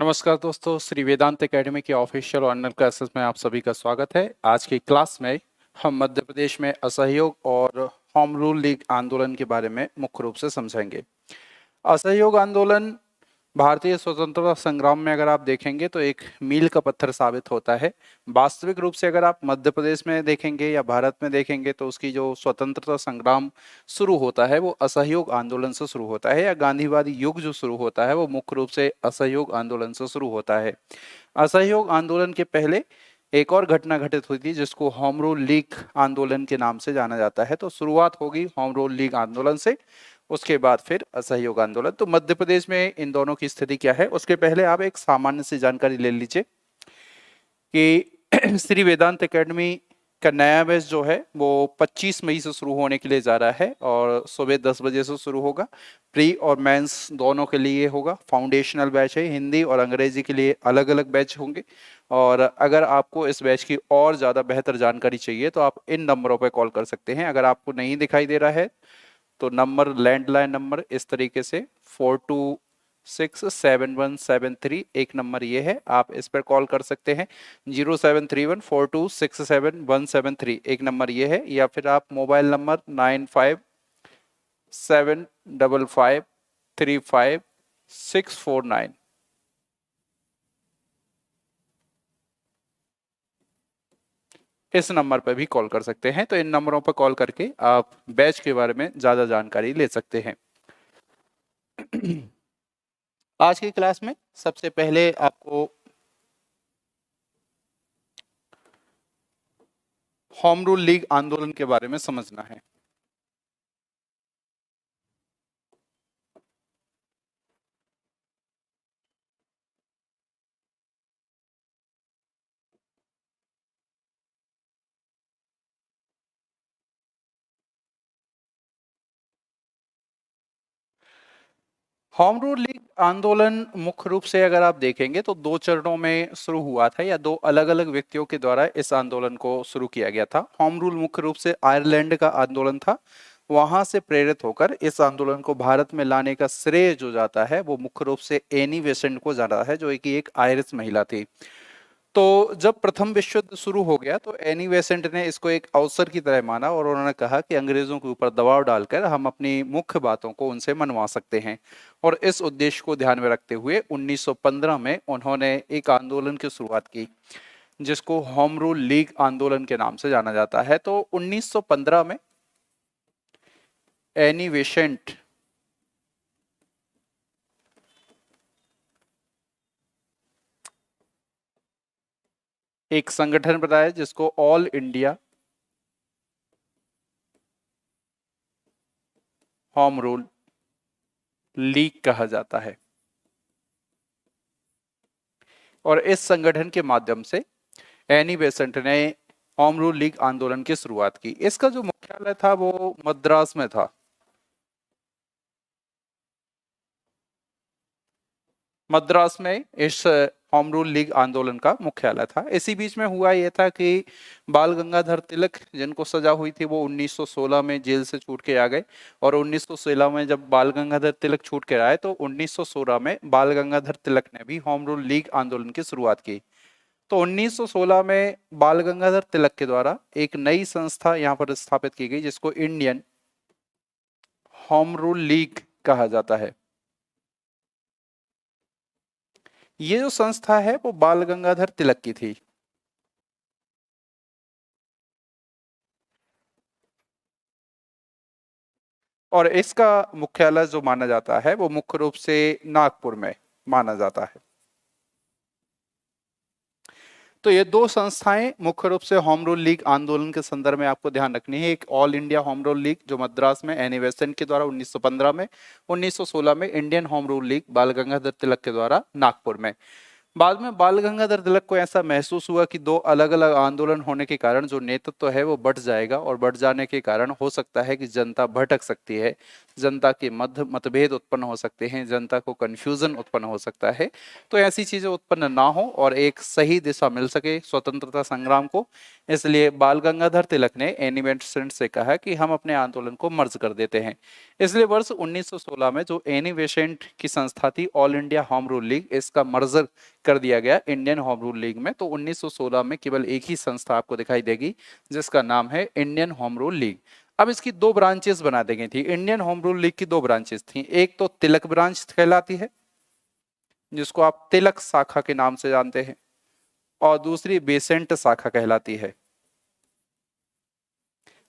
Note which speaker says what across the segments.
Speaker 1: नमस्कार दोस्तों, श्री वेदांत एकेडमी के ऑफिशियल ऑनलाइन क्लासेस में आप सभी का स्वागत है। आज की क्लास में हम मध्य प्रदेश में असहयोग और होम रूल लीग आंदोलन के बारे में मुख्य रूप से समझेंगे। असहयोग आंदोलन भारतीय स्वतंत्रता संग्राम में अगर आप देखेंगे तो एक मील का पत्थर साबित होता है। वास्तविक रूप से अगर आप मध्य प्रदेश में देखेंगे या भारत में देखेंगे तो उसकी जो स्वतंत्रता संग्राम शुरू होता है वो असहयोग आंदोलन से शुरू होता है, या गांधीवादी युग जो शुरू होता है वो मुख्य रूप से असहयोग आंदोलन से शुरू होता है। असहयोग आंदोलन के पहले एक और घटना घटित हुई थी जिसको होम रूल लीग आंदोलन के नाम से जाना जाता है। तो शुरुआत होगी होम रूल लीग आंदोलन से, उसके बाद फिर असहयोग आंदोलन। तो मध्य प्रदेश में इन दोनों की स्थिति क्या है उसके पहले आप एक सामान्य सी जानकारी ले लीजिए कि श्री वेदांत एकेडमी का नया बैच जो है वो 25 मई से शुरू होने के लिए जा रहा है और सुबह 10 बजे से शुरू होगा। प्री और मेंस दोनों के लिए होगा। फाउंडेशनल बैच है, हिंदी और अंग्रेजी के लिए अलग अलग बैच होंगे। और अगर आपको इस बैच की और ज़्यादा बेहतर जानकारी चाहिए तो आप इन नंबरों पर कॉल कर सकते हैं। अगर आपको नहीं दिखाई दे रहा है तो नंबर, लैंडलाइन नंबर इस तरीके से 426717 एक नंबर ये है, आप इस पर कॉल कर सकते हैं। 0731426717 एक नंबर ये है, या फिर आप मोबाइल नंबर 9575535649 इस नंबर पर भी कॉल कर सकते हैं। तो इन नंबरों पर कॉल करके आप बैच के बारे में ज़्यादा जानकारी ले सकते हैं। आज की क्लास में सबसे पहले आपको होम रूल लीग आंदोलन के बारे में समझना है। होम रूल लीग आंदोलन मुख्य रूप से अगर आप देखेंगे तो दो चरणों में शुरू हुआ था, या दो अलग अलग व्यक्तियों के द्वारा इस आंदोलन को शुरू किया गया था। होम रूल मुख्य रूप से आयरलैंड का आंदोलन था। वहां से प्रेरित होकर इस आंदोलन को भारत में लाने का श्रेय जो जाता है वो मुख्य रूप से एनी बेसेंट को जाता है, जो एक आयरिश महिला थी। तो जब प्रथम विश्व युद्ध शुरू हो गया तो एनी बेसेंट ने इसको एक अवसर की तरह माना और उन्होंने कहा कि अंग्रेजों के ऊपर दबाव डालकर हम अपनी मुख्य बातों को उनसे मनवा सकते हैं। और इस उद्देश्य को ध्यान में रखते हुए 1915 में उन्होंने एक आंदोलन की शुरुआत की जिसको होम रूल लीग आंदोलन के नाम से जाना जाता है। तो 1915 में एनी बेसेंट एक संगठन बनाया जिसको all India Home Rule league कहा जाता है। और इस संगठन के माध्यम से एनी बेसेंट ने होम रूल लीग आंदोलन की शुरुआत की। इसका जो मुख्यालय था वो मद्रास में था। मद्रास में इस होम रूल लीग आंदोलन का मुख्यालय था। इसी बीच में हुआ ये था कि बाल गंगाधर तिलक जिनको सजा हुई थी वो 1916 में जेल से छूट के आ गए। और 1916 में जब बाल गंगाधर तिलक छूट के आए तो 1916 में बाल गंगाधर तिलक ने भी होम रूल लीग आंदोलन की शुरुआत की। तो 1916 में बाल गंगाधर तिलक के द्वारा एक नई संस्था यहाँ पर स्थापित की गई जिसको इंडियन होम रूल लीग कहा जाता है। ये जो संस्था है वो बाल गंगाधर तिलक की थी। और इसका मुख्यालय जो माना जाता है वो मुख्य रूप से नागपुर में माना जाता है। तो ये दो संस्थाएं मुख्य रूप से होम रूल लीग आंदोलन के संदर्भ में आपको ध्यान रखनी है। एक all India Home Rule league जो मद्रास में एनी बेसेंट के द्वारा 1915 में, 1916 में इंडियन होम रूल लीग बाल गंगाधर तिलक के द्वारा नागपुर में। बाद में बाल गंगाधर तिलक को ऐसा महसूस हुआ कि दो अलग अलग आंदोलन होने के कारण जो नेतृत्व है वो बढ़ जाएगा, और बढ़ जाने के कारण हो सकता है कि जनता भटक सकती है, जनता के मध्य मतभेद उत्पन्न हो सकते हैं, जनता को कंफ्यूजन उत्पन्न हो सकता है। तो ऐसी चीजें उत्पन्न ना हो और एक सही दिशा मिल सके स्वतंत्रता संग्राम को, इसलिए बाल गंगाधर तिलक ने एनी बेसेंट से कहा कि हम अपने आंदोलन को मर्ज कर देते हैं। इसलिए वर्ष 1916 में जो एनी बेसेंट की संस्था थी all India Home Rule league, इसका मर्जर कर दिया गया इंडियन होम रूल लीग में। तो 1916 में केवल एक ही संस्था आपको दिखाई देगी जिसका नाम है इंडियन होम रूल लीग। अब इसकी दो ब्रांचेस बना दी गई थी। इंडियन होम रूल लीग की दो ब्रांचेस थी, एक तो तिलक ब्रांच कहलाती है जिसको आप तिलक शाखा के नाम से जानते हैं, और दूसरी बेसेंट शाखा कहलाती है।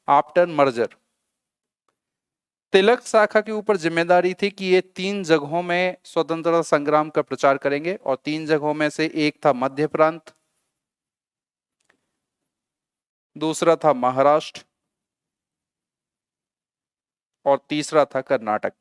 Speaker 1: आफ्टर मर्जर तिलक शाखा के ऊपर जिम्मेदारी थी कि ये 3 जगहों में स्वतंत्रता संग्राम का प्रचार करेंगे, और 3 जगहों में से एक था मध्य प्रांत, दूसरा था महाराष्ट्र, और तीसरा था कर्नाटक।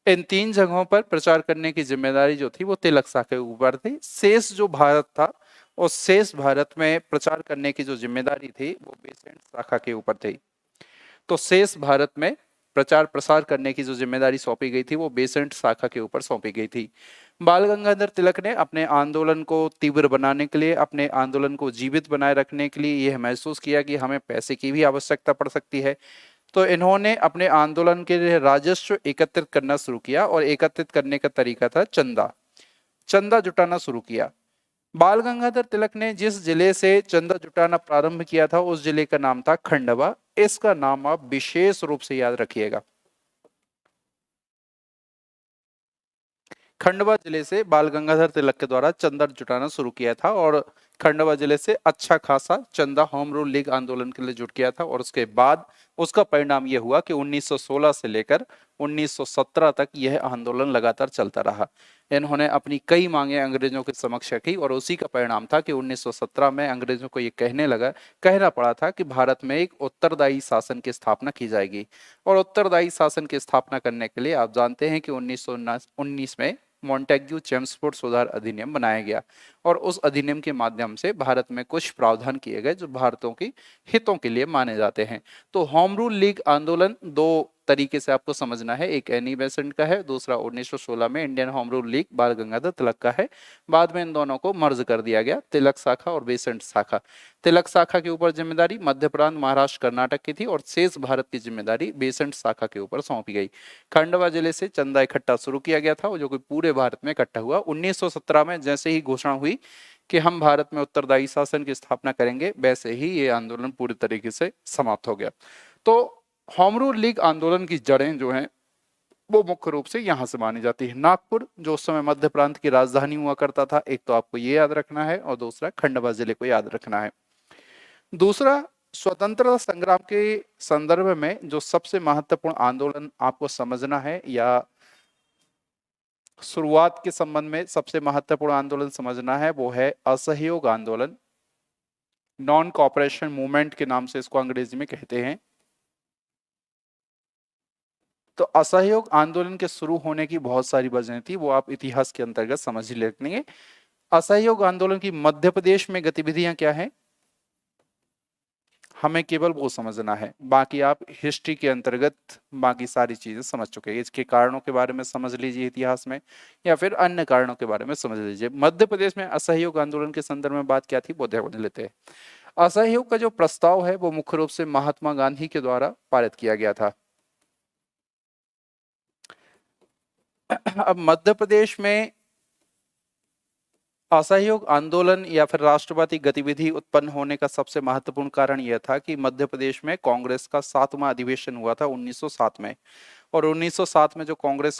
Speaker 1: इन 3 जगहों पर प्रचार करने की जिम्मेदारी जो थी वो तिलक शाखा के ऊपर थी। शेष जो भारत था, उस शेष भारत में प्रचार करने की जो जिम्मेदारी थी वो बेसेंट शाखा के ऊपर थी। तो शेष भारत में प्रचार प्रसार करने की जो जिम्मेदारी सौंपी गई थी वो बेसेंट शाखा के ऊपर सौंपी गई थी। बाल गंगाधर तिलक ने अपने आंदोलन को तीव्र बनाने के लिए, अपने आंदोलन को जीवित बनाए रखने के लिए यह महसूस किया कि हमें पैसे की भी आवश्यकता पड़ सकती है। तो इन्होंने अपने आंदोलन के लिए राजस्व एकत्रित करना शुरू किया, और एकत्रित करने का तरीका था चंदा। चंदा जुटाना शुरू किया। बाल गंगाधर तिलक ने जिस जिले से चंदा जुटाना प्रारंभ किया था उस जिले का नाम था खंडवा। इसका नाम आप विशेष रूप से याद रखिएगा। खंडवा जिले से बाल गंगाधर तिलक के द्वारा चंदा जुटाना शुरू किया था, और खंडवा जिले से अच्छा खासा चंदा होम रूल लीग आंदोलन के लिए जुट किया था। और उसके बाद उसका परिणाम यह हुआ कि 1916 से लेकर 1917 तक यह आंदोलन लगातार चलता रहा। इन्होंने अपनी कई मांगे अंग्रेजों के समक्ष रखी, और उसी का परिणाम था कि 1917 में अंग्रेजों को यह कहना पड़ा था कि भारत में एक उत्तरदायी शासन की स्थापना की जाएगी। और उत्तरदायी शासन की स्थापना करने के लिए आप जानते हैं कि 1919 में मॉन्टेग्यू चेम्सफोर्ड सुधार अधिनियम बनाया गया, और उस अधिनियम के माध्यम से भारत में कुछ प्रावधान किए गए जो भारतीयों के हितों के लिए माने जाते हैं। तो होम रूल लीग आंदोलन दो तरीके से आपको समझना है, एक एनी बेसेंट का है, दूसरा 1916 में इंडियन होम रूल लीग बाल गंगाधर तिलक का है। बाद में इन दोनों को मर्ज कर दिया गया, तिलक शाखा और बेसेंट शाखा। तिलक शाखा के ऊपर जिम्मेदारी मध्य प्रांत, महाराष्ट्र, कर्नाटक की थी, और शेष भारत की जिम्मेदारी बेसेंट शाखा के ऊपर सौंपी गई। खंडवा जिले से चंदा इकट्ठा शुरू किया गया था, जो कि पूरे भारत में इकट्ठा हुआ। 1917 में जैसे ही घोषणा हुई कि हम भारत में उत्तरदायी शासन की स्थापना करेंगे, वैसे ही ये आंदोलन पूरी तरीके से समाप्त हो गया। तो होम रूल लीग आंदोलन की जड़ें जो हैं वो मुख्य रूप से यहां से मानी जाती है। नागपुर जो उस समय मध्य प्रांत की राजधानी हुआ करता था, एक तो आपको ये याद रखना है, और दूसरा खंडवा जिले को याद रखना है। दूसरा, स्वतंत्रता संग्राम के संदर्भ में जो सबसे महत्वपूर्ण आंदोलन आपको समझना है, या शुरुआत के संबंध में सबसे महत्वपूर्ण आंदोलन समझना है, वो है असहयोग आंदोलन। नॉन कॉपरेशन मूवमेंट के नाम से इसको अंग्रेजी में कहते हैं। तो असहयोग आंदोलन के शुरू होने की बहुत सारी वजह थी, वो आप इतिहास के अंतर्गत समझ ही लेंगे। असहयोग आंदोलन की मध्य प्रदेश में गतिविधियां क्या हैं, हमें केवल वो समझना है, बाकी आप हिस्ट्री के अंतर्गत बाकी सारी चीजें समझ चुके हैं। इसके कारणों के बारे में समझ लीजिए इतिहास में, या फिर अन्य कारणों के बारे में समझ लीजिए। मध्य प्रदेश में असहयोग आंदोलन के संदर्भ में बात क्या थी वो देख लेते हैं। असहयोग का जो प्रस्ताव है वो मुख्य रूप से महात्मा गांधी के द्वारा पारित किया गया था। अब मध्य प्रदेश में असहयोग आंदोलन या फिर राष्ट्रवादी गतिविधि उत्पन्न होने का सबसे महत्वपूर्ण कारण यह था कि मध्य प्रदेश में कांग्रेस का 7वां अधिवेशन हुआ था 1907 में, और 1907 में जो कांग्रेस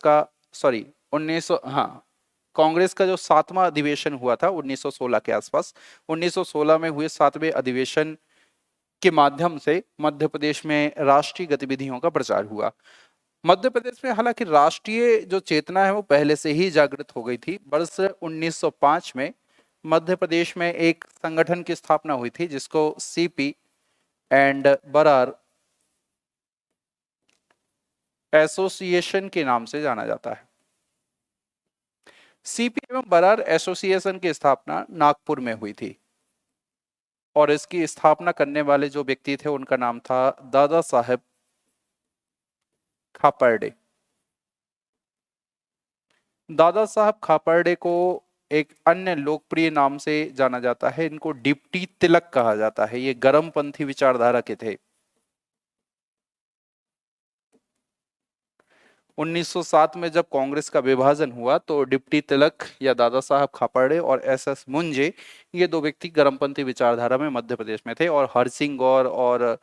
Speaker 1: का जो 7वां अधिवेशन हुआ था 1916 के आसपास, 1916 में हुए 7वें अधिवेशन के माध्यम से मध्य प्रदेश में राष्ट्रीय गतिविधियों का प्रचार हुआ। मध्य प्रदेश में हालांकि राष्ट्रीय जो चेतना है वो पहले से ही जागृत हो गई थी। वर्ष 1905 में मध्य प्रदेश में एक संगठन की स्थापना हुई थी जिसको सीपी एंड बरार एसोसिएशन के नाम से जाना जाता है। सीपी एवं बरार एसोसिएशन की स्थापना नागपुर में हुई थी और इसकी स्थापना करने वाले जो व्यक्ति थे उनका नाम था दादा साहेब खापर्डे। दादा साहब खापर्डे को एक अन्य लोकप्रिय नाम से जाना जाता है, इनको डिप्टी तिलक कहा जाता है। ये गर्मपंथी विचारधारा के थे। 1907 में जब कांग्रेस का विभाजन हुआ तो डिप्टी तिलक या दादा साहब खापर्डे और एसएस मुंजे, ये दो व्यक्ति गर्मपंथी विचारधारा में मध्य प्रदेश में थे, और हरसिंह गौर और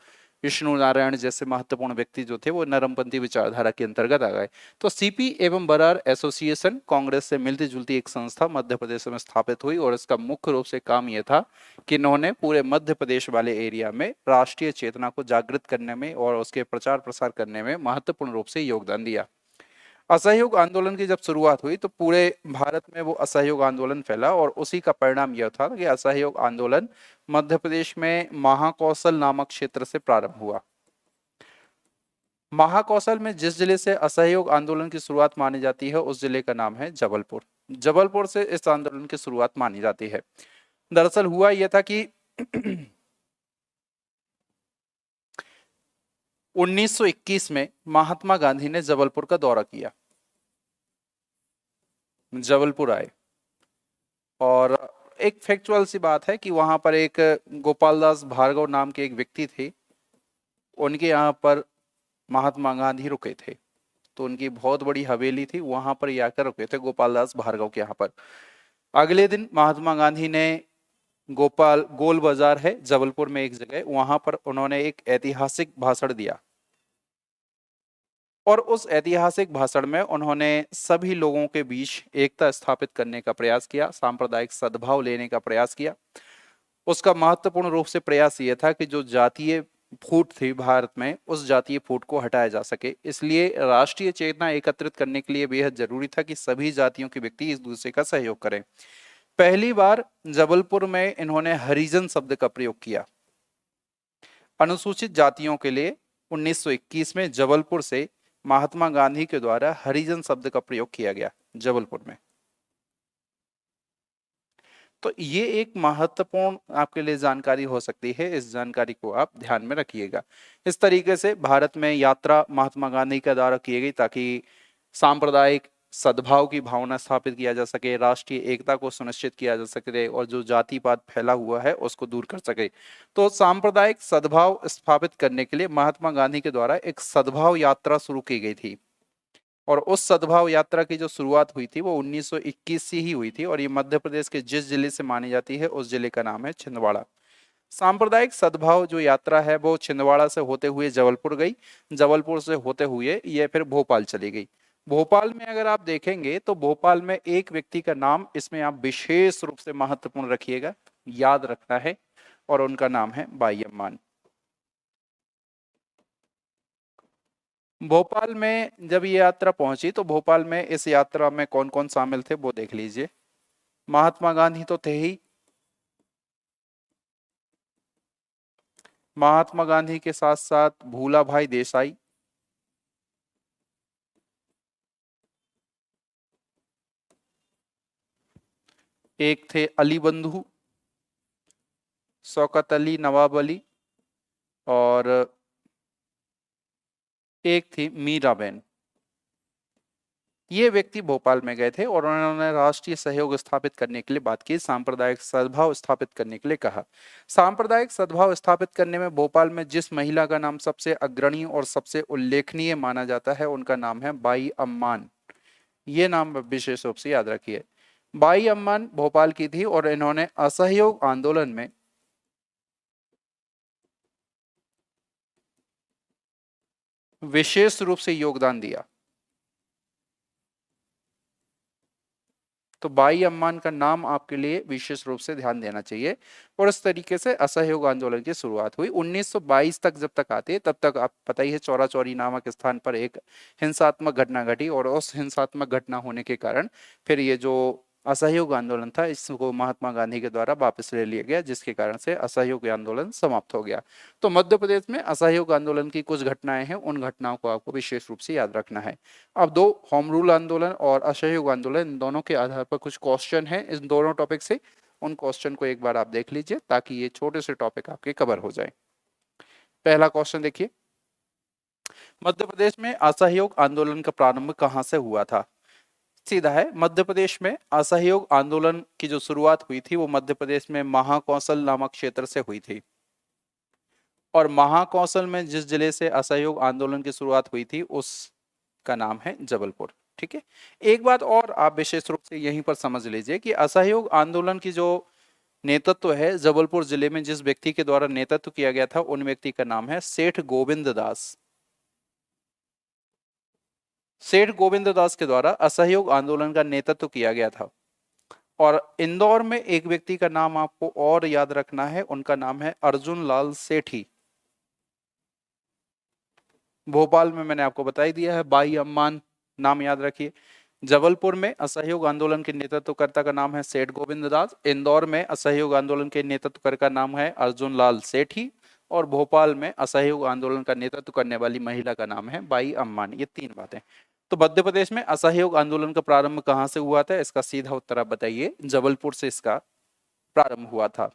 Speaker 1: विष्णु नारायण जैसे महत्वपूर्ण व्यक्ति जो थे वो नरमपंथी विचारधारा के अंतर्गत आ गए। तो सीपी एवं बरार एसोसिएशन कांग्रेस से मिलती जुलती एक संस्था मध्य प्रदेश में स्थापित हुई और इसका मुख्य रूप से काम यह था कि इन्होंने पूरे मध्य प्रदेश वाले एरिया में राष्ट्रीय चेतना को जागृत करने में और उसके प्रचार प्रसार करने में महत्वपूर्ण रूप से योगदान दिया। असहयोग आंदोलन की जब शुरुआत हुई तो पूरे भारत में वो असहयोग आंदोलन फैला और उसी का परिणाम यह था कि असहयोग आंदोलन मध्य प्रदेश में महाकौशल नामक क्षेत्र से प्रारंभ हुआ। महाकौशल में जिस जिले से असहयोग आंदोलन की शुरुआत मानी जाती है उस जिले का नाम है जबलपुर। जबलपुर से इस आंदोलन की शुरुआत मानी जाती है। दरअसल हुआ यह था कि 1921 में महात्मा गांधी ने जबलपुर का दौरा किया, जबलपुर आए, और एक फैक्चुअल सी बात है कि वहां पर एक गोपाल दास भार्गव नाम के एक व्यक्ति थे, उनके यहाँ पर महात्मा गांधी रुके थे। तो उनकी बहुत बड़ी हवेली थी, वहां पर ये आकर रुके थे गोपाल दास भार्गव के यहाँ पर। अगले दिन महात्मा गांधी ने गोल बाजार है जबलपुर में एक जगह, वहां पर उन्होंने एक ऐतिहासिक भाषण दिया और उस ऐतिहासिक भाषण में उन्होंने सभी लोगों के बीच एकता स्थापित करने का प्रयास किया, सांप्रदायिक सद्भाव लेने का प्रयास किया। उसका महत्वपूर्ण रूप से प्रयास यह था कि जो जातीय फूट थी भारत में, उस जातीय फूट को हटाया जा सके। इसलिए राष्ट्रीय चेतना एकत्रित करने के लिए बेहद जरूरी था कि सभी जातियों के व्यक्ति एक दूसरे का सहयोग करें। पहली बार जबलपुर में इन्होंने हरिजन शब्द का प्रयोग किया। अनुसूचित जातियों के लिए 1921 में जबलपुर से महात्मा गांधी के द्वारा हरिजन शब्द का प्रयोग किया गया जबलपुर में। तो ये एक महत्वपूर्ण आपके लिए जानकारी हो सकती है, इस जानकारी को आप ध्यान में रखिएगा। इस तरीके से भारत में यात्रा महात्मा गांधी के द्वारा की गई ताकि सांप्रदायिक सद्भाव की भावना स्थापित किया जा सके, राष्ट्रीय एकता को सुनिश्चित किया जा सके और जो जातिवाद फैला हुआ है उसको दूर कर सके। तो सांप्रदायिक सद्भाव स्थापित करने के लिए महात्मा गांधी के द्वारा एक सद्भाव यात्रा शुरू की गई थी और उस सद्भाव यात्रा की जो शुरुआत हुई थी वो 1921 से ही हुई थी और ये मध्य प्रदेश के जिस जिले से मानी जाती है उस जिले का नाम है छिंदवाड़ा। सांप्रदायिक सद्भाव जो यात्रा है वो छिंदवाड़ा से होते हुए जबलपुर गई, जबलपुर से होते हुए ये फिर भोपाल चली गई। भोपाल में अगर आप देखेंगे तो भोपाल में एक व्यक्ति का नाम इसमें आप विशेष रूप से महत्वपूर्ण रखिएगा, याद रखना है, और उनका नाम है बाई अम्मान। भोपाल में जब ये यात्रा पहुंची तो भोपाल में इस यात्रा में कौन कौन शामिल थे वो देख लीजिए। महात्मा गांधी तो थे ही, महात्मा गांधी के साथ साथ भूला भाई देसाई, एक थे अली बंधु, शौकत अली, नवाब अली, और एक थी मीराबेन। ये व्यक्ति भोपाल में गए थे और उन्होंने राष्ट्रीय सहयोग स्थापित करने के लिए बात की, सांप्रदायिक सद्भाव स्थापित करने के लिए कहा। सांप्रदायिक सद्भाव स्थापित करने में भोपाल में जिस महिला का नाम सबसे अग्रणी और सबसे उल्लेखनीय माना जाता है उनका नाम है बाई अम्मान। ये नाम विशेष रूप से याद रखिए। बाई अम्मान भोपाल की थी और इन्होंने असहयोग आंदोलन में विशेष रूप से योगदान दिया। तो बाई अम्मान का नाम आपके लिए विशेष रूप से ध्यान देना चाहिए। और इस तरीके से असहयोग आंदोलन की शुरुआत हुई। 1922 तक जब तक आते तब तक आप पता ही है चौरा चौरी नामक स्थान पर एक हिंसात्मक घटना घटी और उस हिंसात्मक घटना होने के कारण फिर ये जो असहयोग आंदोलन था, इसको महात्मा गांधी के द्वारा वापस ले लिया गया, जिसके कारण से असहयोग आंदोलन समाप्त हो गया। तो मध्य प्रदेश में असहयोग आंदोलन की कुछ घटनाएं हैं, उन घटनाओं को आपको विशेष रूप से याद रखना है। अब दो, होम रूल आंदोलन और असहयोग आंदोलन, इन दोनों के आधार पर कुछ क्वेश्चन है इन दोनों टॉपिक से, उन क्वेश्चन को एक बार आप देख लीजिए ताकि ये छोटे से टॉपिक आपके कवर हो जाए। पहला क्वेश्चन देखिए, मध्य प्रदेश में असहयोग आंदोलन का प्रारंभ कहां से हुआ था? सीधा है, मध्य प्रदेश में असहयोग आंदोलन की जो शुरुआत हुई थी वो मध्य प्रदेश में महाकौशल नामक क्षेत्र से हुई थी। और महाकौशल में जिस जिले से असहयोग आंदोलन की शुरुआत हुई थी उसका नाम है जबलपुर। ठीक है, एक बात और आप विशेष रूप से यहीं पर समझ लीजिए कि असहयोग आंदोलन की जो नेतृत्व है जबलपुर जिले में जिस व्यक्ति के द्वारा नेतृत्व किया गया था, उन व्यक्ति का नाम है सेठ गोविंद दास। सेठ गोविंद दास के द्वारा असहयोग आंदोलन का नेतृत्व किया गया था। और इंदौर में एक व्यक्ति का नाम आपको और याद रखना है, उनका नाम है अर्जुन लाल सेठी। भोपाल में मैंने आपको बता ही दिया है, बाई अम्मान, नाम याद रखिए। जबलपुर में असहयोग आंदोलन के नेतृत्वकर्ता का नाम है सेठ गोविंद दास। इंदौर में असहयोग आंदोलन के नेतृत्वकर्ता का नाम है अर्जुन लाल सेठी। और भोपाल में असहयोग आंदोलन का नेतृत्व करने वाली महिला का नाम है बाई अम्मान। ये तीन बातें। तो मध्य प्रदेश में असहयोग आंदोलन का प्रारंभ कहां से हुआ था? इसका सीधा उत्तर आप बताइए, जबलपुर से इसका प्रारंभ हुआ था।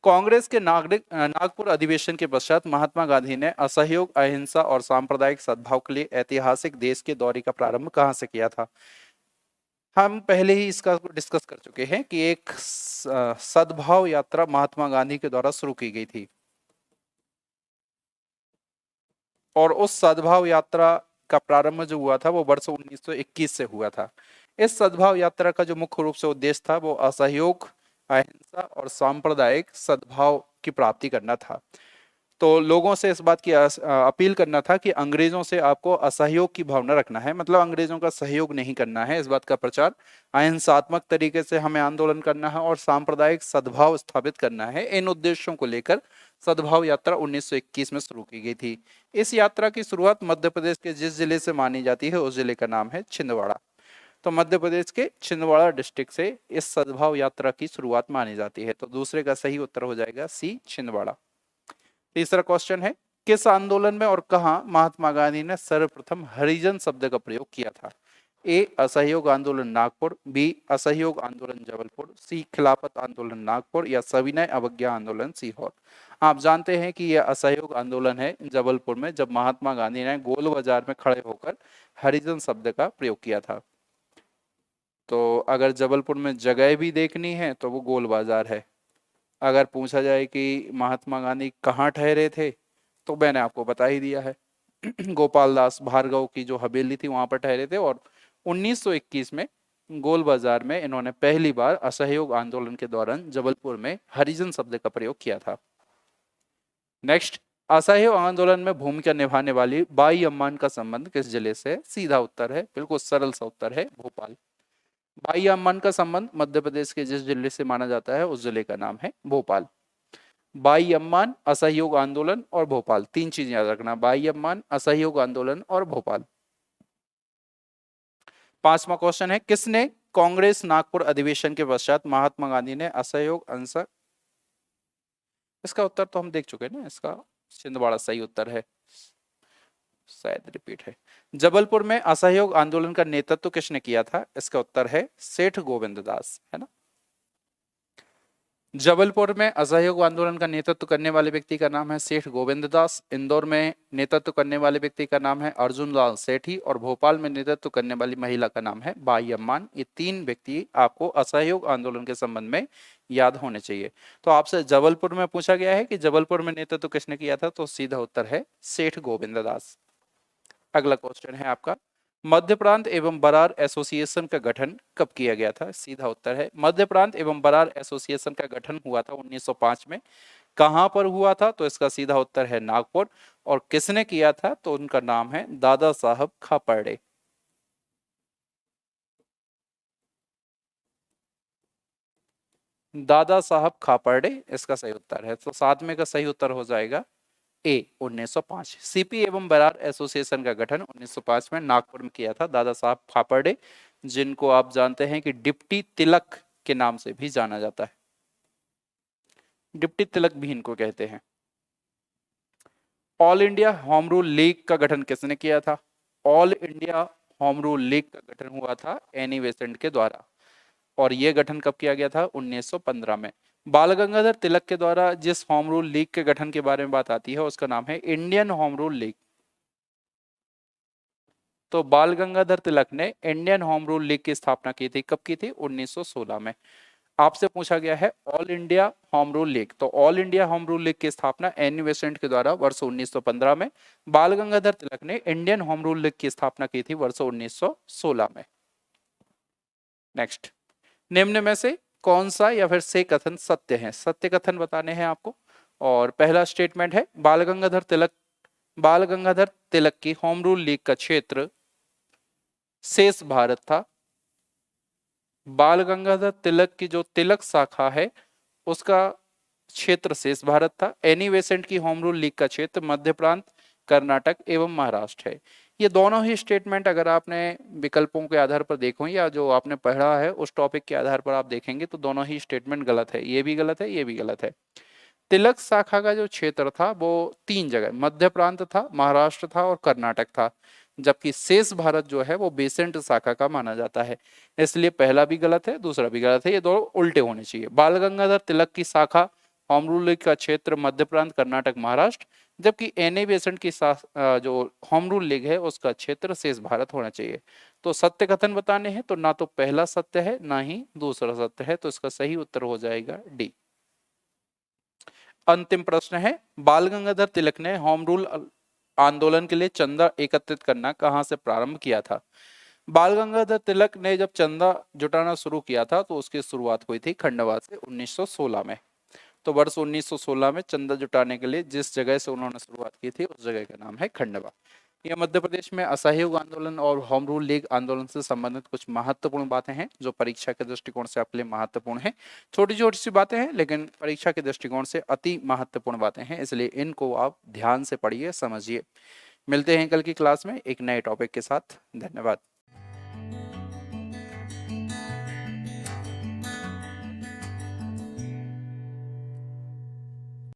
Speaker 1: कांग्रेस के नागपुर अधिवेशन के पश्चात महात्मा गांधी ने असहयोग, अहिंसा और सांप्रदायिक सद्भाव के लिए ऐतिहासिक देश के दौरे का प्रारंभ कहां से किया था? हम पहले ही इसका डिस्कस कर चुके हैं कि एक सद्भाव यात्रा महात्मा गांधी के द्वारा शुरू की गई थी और उस सद्भाव यात्रा का प्रारंभ जो हुआ था वो वर्ष 1921 से हुआ था। इस सद्भाव यात्रा का जो मुख्य रूप से उद्देश्य था वो असहयोग, अहिंसा और सांप्रदायिक सद्भाव की प्राप्ति करना था। तो लोगों से इस बात की अपील करना था कि अंग्रेजों से आपको असहयोग की भावना रखना है, मतलब अंग्रेजों का सहयोग नहीं करना है। इस बात का प्रचार अहिंसात्मक तरीके से हमें आंदोलन करना है और सांप्रदायिक सद्भाव स्थापित करना है। इन उद्देश्यों को लेकर सद्भाव यात्रा 1921 में शुरू की गई थी। इस यात्रा की शुरुआत मध्य प्रदेश के जिस जिले से मानी जाती है उस जिले का नाम है छिंदवाड़ा। तो मध्य प्रदेश के छिंदवाड़ा डिस्ट्रिक्ट से इस सद्भाव यात्रा की शुरुआत मानी जाती है। तो दूसरे का सही उत्तर हो जाएगा सी, छिंदवाड़ा। तीसरा क्वेश्चन है, किस आंदोलन में और कहां महात्मा गांधी ने सर्वप्रथम हरिजन शब्द का प्रयोग किया था? ए, असहयोग आंदोलन नागपुर, बी, असहयोग आंदोलन जबलपुर, सी, खिलाफत आंदोलन नागपुर, या सविनय अवज्ञा आंदोलन सीहोर। आप जानते हैं कि यह असहयोग आंदोलन है जबलपुर में, जब महात्मा गांधी ने गोल बाजार में खड़े होकर हरिजन शब्द का प्रयोग किया था। तो अगर जबलपुर में जगह भी देखनी है तो वो गोल बाजार है। अगर पूछा जाए कि महात्मा गांधी कहाँ ठहरे थे तो मैंने आपको बता ही दिया है, गोपाल दास भार्गव की जो हवेली थी वहां पर ठहरे थे। और 1921 में गोल बाजार में इन्होंने पहली बार असहयोग आंदोलन के दौरान जबलपुर में हरिजन शब्द का प्रयोग किया था। नेक्स्ट, असहयोग आंदोलन में भूमिका निभाने वाली बाई अम्मान का संबंध किस जिले से? सीधा उत्तर है, बिल्कुल सरल सा उत्तर है, भोपाल। बाई अम्मान का संबंध मध्य प्रदेश के जिस जिले से माना जाता है उस जिले का नाम है भोपाल। बाई अम्मान, असहयोग आंदोलन और भोपाल, तीन चीज याद रखना, बाई अम्मान, असहयोग आंदोलन और भोपाल। पांचवा क्वेश्चन है, किसने कांग्रेस नागपुर अधिवेशन के पश्चात महात्मा गांधी ने असहयोग अहिंसा? इसका उत्तर तो हम देख चुके हैं ना, इसका छिंदवाड़ा सही उत्तर है, शायद रिपीट है। जबलपुर में असहयोग आंदोलन का नेतृत्व किसने किया था? इसका उत्तर है सेठ गोविंद दास, है ना। जबलपुर में असहयोग आंदोलन का नेतृत्व करने वाले व्यक्ति का नाम है सेठ गोविंद दास। इंदौर में नेतृत्व करने वाले व्यक्ति का नाम है अर्जुन लाल सेठी। और भोपाल में नेतृत्व करने वाली महिला का नाम है बाई अम्मान। ये तीन व्यक्ति आपको असहयोग आंदोलन के संबंध में याद होने चाहिए। तो आपसे जबलपुर में पूछा गया है कि जबलपुर में नेतृत्व किसने किया था, तो सीधा उत्तर है सेठ गोविंद दास। अगला क्वेश्चन है आपका, मध्य प्रांत एवं बरार एसोसिएशन का गठन कब किया गया था? सीधा उत्तर है, मध्य प्रांत एवं बरार एसोसिएशन का गठन हुआ था 1905 में। कहां पर हुआ था? तो इसका सीधा उत्तर है नागपुर। और किसने किया था? तो उनका नाम है दादा साहब खापर्डे। दादा साहब खापर्डे इसका सही उत्तर है। तो सातवें का सही उत्तर हो जाएगा ए 1905। सीपी एवं बरार एसोसिएशन का गठन 1905 में नागपुर में किया था दादा साहब खापर्डे, जिनको आप जानते हैं कि डिप्टी तिलक के नाम से भी जाना जाता है। डिप्टी तिलक भी इनको कहते हैं। All India Home Rule league का गठन किसने किया था? All India Home Rule league का गठन हुआ था एनी बेसेंट के द्वारा, और यह गठन कब किया गया था? 1915 में। बाल गंगाधर तिलक के द्वारा जिस होम रूल लीग के गठन के बारे में बात आती है उसका नाम है इंडियन होम रूल लीग। तो बाल गंगाधर तिलक ने इंडियन होम रूल लीग की स्थापना की थी, कब की थी? 1916 में। आपसे पूछा गया है All India Home Rule League, तो All India Home Rule League की स्थापना एनी बेसेंट के द्वारा वर्ष 1915 में, बाल गंगाधर तिलक ने इंडियन होम रूल लीग की स्थापना की थी वर्ष 1916 में। नेक्स्ट, निम्न में से कौन सा या फिर से कथन सत्य है? सत्य कथन बताने हैं आपको। और पहला स्टेटमेंट है बाल गंगाधर तिलक की होम रूल लीग का क्षेत्र शेष भारत था। बाल गंगाधर तिलक की जो तिलक शाखा है उसका क्षेत्र शेष भारत था। एनी बेसेंट की होम रूल लीग का क्षेत्र मध्य प्रांत, कर्नाटक एवं महाराष्ट्र है। ये दोनों ही स्टेटमेंट अगर आपने विकल्पों के आधार पर देखो या जो आपने पढ़ा है उस टॉपिक के आधार पर आप देखेंगे तो दोनों ही स्टेटमेंट गलत है। ये भी गलत है, ये भी गलत है। तिलक शाखा का जो क्षेत्र था वो 3 जगह, मध्य प्रांत था, महाराष्ट्र था और कर्नाटक था, जबकि शेष भारत जो है वो बेसेंट शाखा का माना जाता है। इसलिए पहला भी गलत है, दूसरा भी गलत है, ये दोनों उल्टे होने चाहिए। बाल गंगाधर तिलक की शाखा होम रूल लीग का क्षेत्र मध्य प्रांत, कर्नाटक, महाराष्ट्र, जबकि एन ए बेसेंट की जो होम रूल लीग है उसका क्षेत्र शेष भारत होना चाहिए। तो सत्य कथन बताने हैं तो ना तो पहला सत्य है ना ही दूसरा सत्य है, तो इसका सही उत्तर हो जाएगा डी। अंतिम प्रश्न है, बाल गंगाधर तिलक ने होम रूल आंदोलन के लिए चंदा एकत्रित करना कहां से प्रारंभ किया था? बाल गंगाधर तिलक ने जब चंदा जुटाना शुरू किया था तो उसकी शुरुआत हुई थी खंडवा से 1916 में। तो वर्ष 1916 में चंदा जुटाने के लिए जिस जगह से उन्होंने शुरुआत की थी उस जगह का नाम है खंडवा। यह मध्य प्रदेश में असहयोग आंदोलन और होम रूल लीग आंदोलन से संबंधित कुछ महत्वपूर्ण बातें हैं जो परीक्षा के दृष्टिकोण से आपके लिए महत्वपूर्ण है। छोटी छोटी सी बातें हैं लेकिन परीक्षा के दृष्टिकोण से अति महत्वपूर्ण बातें हैं, इसलिए इनको आप ध्यान से पढ़िए, समझिए। मिलते हैं कल की क्लास में एक नए टॉपिक के साथ। धन्यवाद।